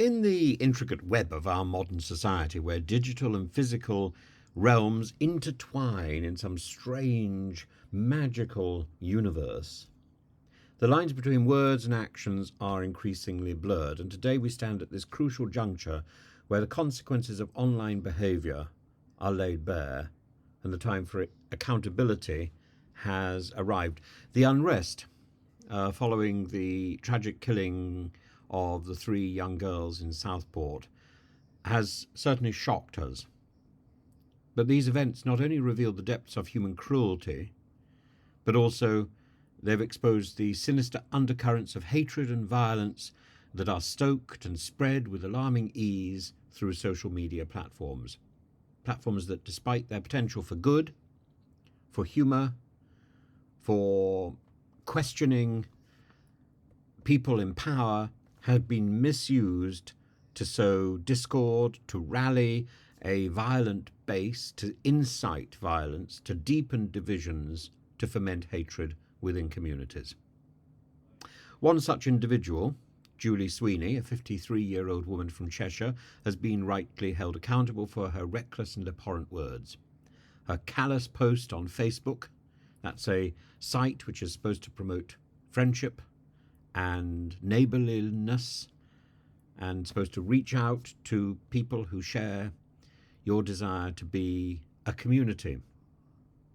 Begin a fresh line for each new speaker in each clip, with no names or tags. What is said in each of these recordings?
In the intricate web of our modern society, where digital and physical realms intertwine in some strange, magical universe, the lines between words and actions are increasingly blurred, and today we stand at this crucial juncture where the consequences of online behaviour are laid bare, and the time for accountability has arrived. The unrest following the tragic killing of the 3 young girls in Southport has certainly shocked us. But these events not only revealed the depths of human cruelty, but also they've exposed the sinister undercurrents of hatred and violence that are stoked and spread with alarming ease through social media platforms. Platforms that, despite their potential for good, for humour, for questioning people in power, have been misused to sow discord, to rally a violent base, to incite violence, to deepen divisions, to foment hatred within communities. One such individual, Julie Sweeney, a 53-year-old woman from Cheshire, has been rightly held accountable for her reckless and abhorrent words. Her callous post on Facebook, that's a site which is supposed to promote friendship and neighbourliness, and supposed to reach out to people who share your desire to be a community.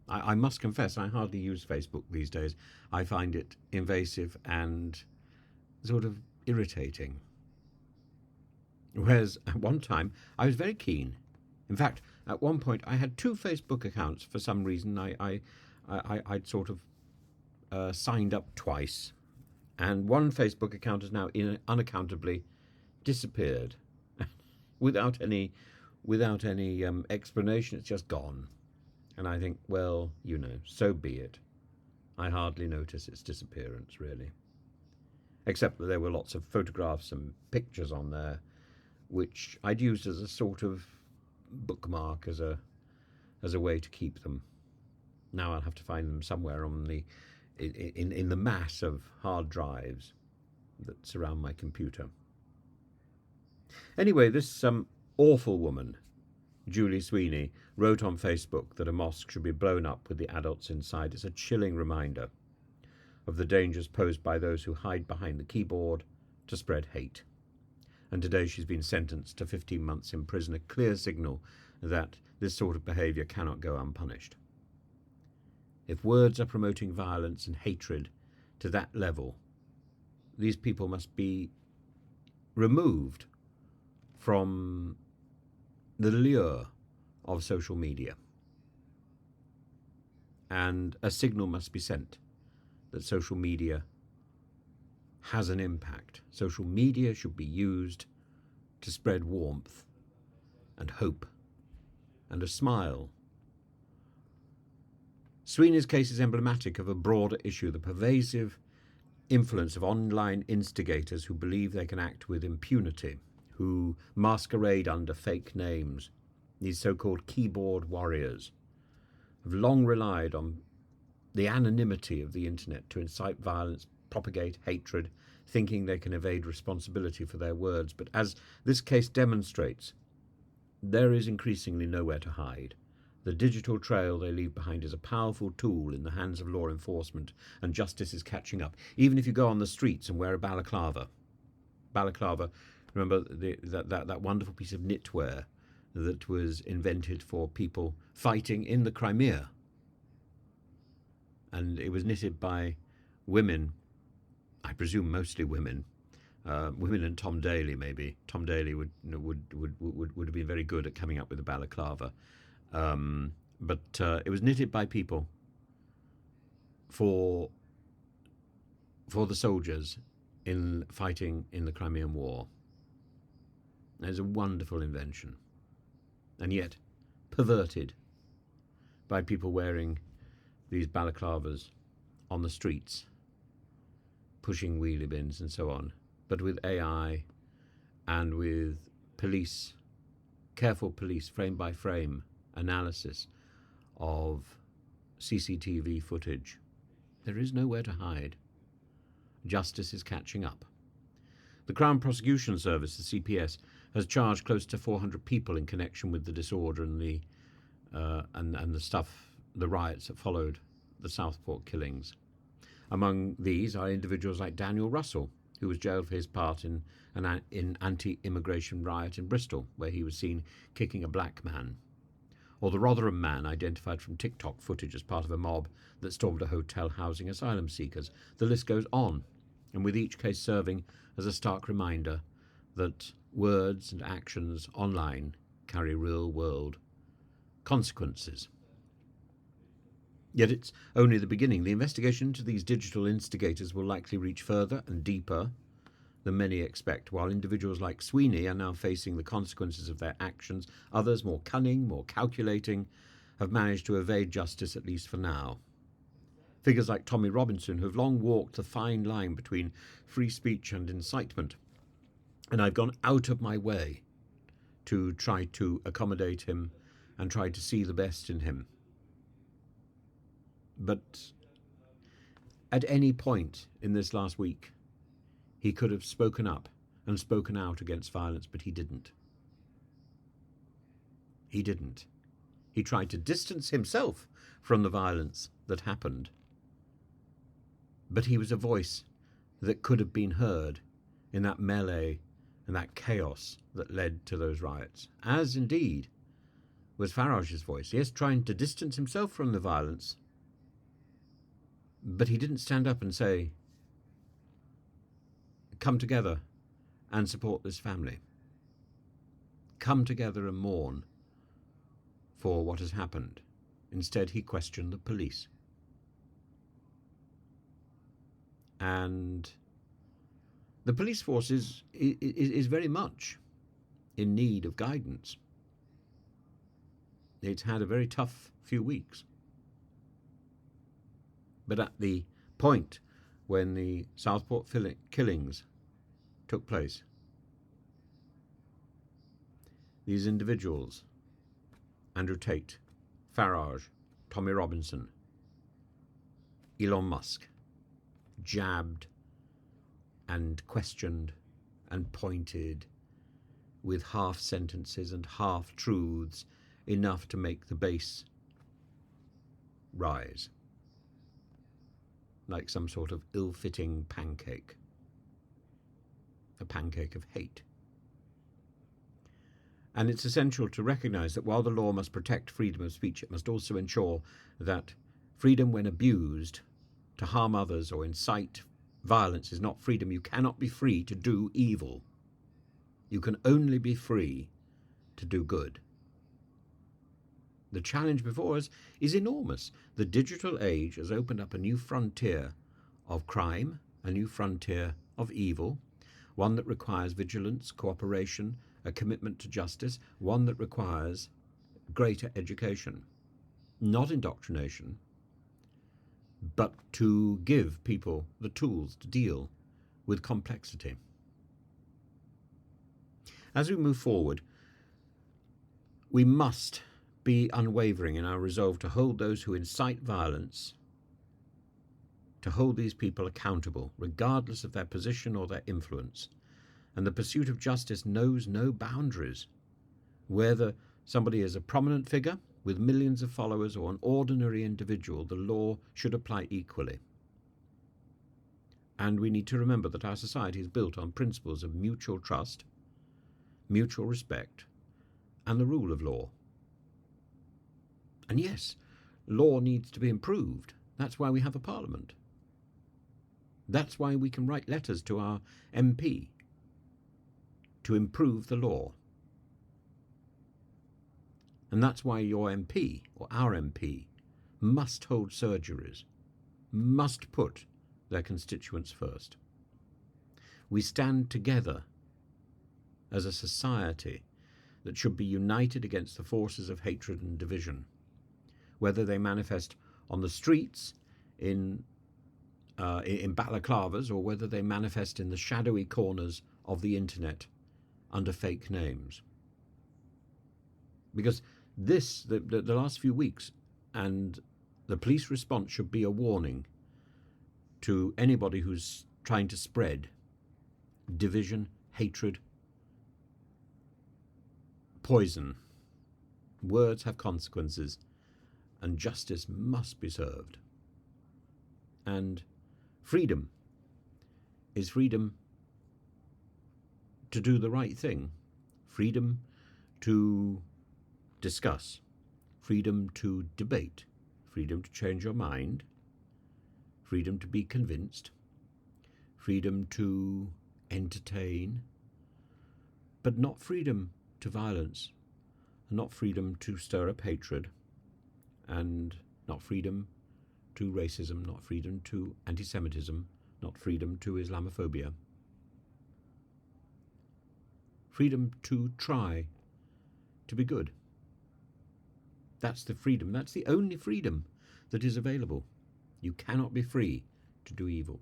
I must confess, I hardly use Facebook these days. I find it invasive and sort of irritating. Whereas at one time, I was very keen. In fact, at one point, I had 2 Facebook accounts for some reason. I'd sort of signed up twice. And one Facebook account has now unaccountably disappeared without any explanation. It's just gone. And I think, well, so be it. I hardly notice its disappearance, really. Except that there were lots of photographs and pictures on there, which I'd used as a sort of bookmark, as a way to keep them. Now I'll have to find them somewhere in the mass of hard drives that surround my computer. Anyway, this awful woman, Julie Sweeney, wrote on Facebook that a mosque should be blown up with the adults inside. It's a chilling reminder of the dangers posed by those who hide behind the keyboard to spread hate. And today she's been sentenced to 15 months in prison, a clear signal that this sort of behaviour cannot go unpunished. If words are promoting violence and hatred to that level, these people must be removed from the lure of social media. And a signal must be sent that social media has an impact. Social media should be used to spread warmth and hope and a smile. Sweeney's case is emblematic of a broader issue, the pervasive influence of online instigators who believe they can act with impunity, who masquerade under fake names. These so-called keyboard warriors have long relied on the anonymity of the internet to incite violence, propagate hatred, thinking they can evade responsibility for their words. But as this case demonstrates, there is increasingly nowhere to hide. The digital trail they leave behind is a powerful tool in the hands of law enforcement, and justice is catching up. Even if you go on the streets and wear a balaclava. Remember that wonderful piece of knitwear that was invented for people fighting in the Crimea. And it was knitted by women, I presume mostly women, women and Tom Daly maybe. Tom Daly would have been very good at coming up with a balaclava. But it was knitted by people for the soldiers in fighting in the Crimean War. It's a wonderful invention, and yet perverted by people wearing these balaclavas on the streets, pushing wheelie bins and so on, but with AI and with careful police frame by frame analysis of CCTV footage. There is nowhere to hide. Justice is catching up. The Crown Prosecution Service, the CPS, has charged close to 400 people in connection with the disorder and the the riots that followed the Southport killings. Among these are individuals like Daniel Russell, who was jailed for his part in an anti-immigration riot in Bristol, where he was seen kicking a black man, or the Rotherham man, identified from TikTok footage as part of a mob that stormed a hotel housing asylum seekers. The list goes on, and with each case serving as a stark reminder that words and actions online carry real-world consequences. Yet it's only the beginning. The investigation into these digital instigators will likely reach further and deeper than many expect. While individuals like Sweeney are now facing the consequences of their actions, others, more cunning, more calculating, have managed to evade justice, at least for now. Figures like Tommy Robinson, who have long walked the fine line between free speech and incitement, and I've gone out of my way to try to accommodate him and try to see the best in him. But at any point in this last week, he could have spoken up and spoken out against violence, but he didn't. He didn't. He tried to distance himself from the violence that happened. But he was a voice that could have been heard in that melee and that chaos that led to those riots, as indeed was Farage's voice. Yes, trying to distance himself from the violence, but he didn't stand up and say, come together and support this family. Come together and mourn for what has happened. Instead, he questioned the police. And the police force is very much in need of guidance. It's had a very tough few weeks. But at the point when the Southport killings took place, these individuals, Andrew Tate, Farage, Tommy Robinson, Elon Musk, jabbed and questioned and pointed with half sentences and half truths, enough to make the base rise like some sort of ill-fitting pancake, a pancake of hate. And it's essential to recognize that while the law must protect freedom of speech, it must also ensure that freedom, when abused to harm others or incite violence, is not freedom. You cannot be free to do evil. You can only be free to do good. The challenge before us is enormous. The digital age has opened up a new frontier of crime, a new frontier of evil, one that requires vigilance, cooperation, a commitment to justice, one that requires greater education, not indoctrination, but to give people the tools to deal with complexity. As we move forward, we must be unwavering in our resolve to hold those who incite violence, to hold these people accountable, regardless of their position or their influence. And the pursuit of justice knows no boundaries. Whether somebody is a prominent figure with millions of followers or an ordinary individual, the law should apply equally. And we need to remember that our society is built on principles of mutual trust, mutual respect, and the rule of law. And yes, law needs to be improved. That's why we have a parliament. That's why we can write letters to our MP to improve the law. And that's why your MP, or our MP, must hold surgeries, must put their constituents first. We stand together as a society that should be united against the forces of hatred and division, whether they manifest on the streets in balaclavas, or whether they manifest in the shadowy corners of the internet under fake names. Because the last few weeks and the police response should be a warning to anybody who's trying to spread division, hatred, poison. Words have consequences, and justice must be served. And freedom is freedom to do the right thing, freedom to discuss, freedom to debate, freedom to change your mind, freedom to be convinced, freedom to entertain, but not freedom to violence, not freedom to stir up hatred, and not freedom to racism, not freedom to anti-Semitism, not freedom to Islamophobia. Freedom to try to be good. That's the freedom. That's the only freedom that is available. You cannot be free to do evil.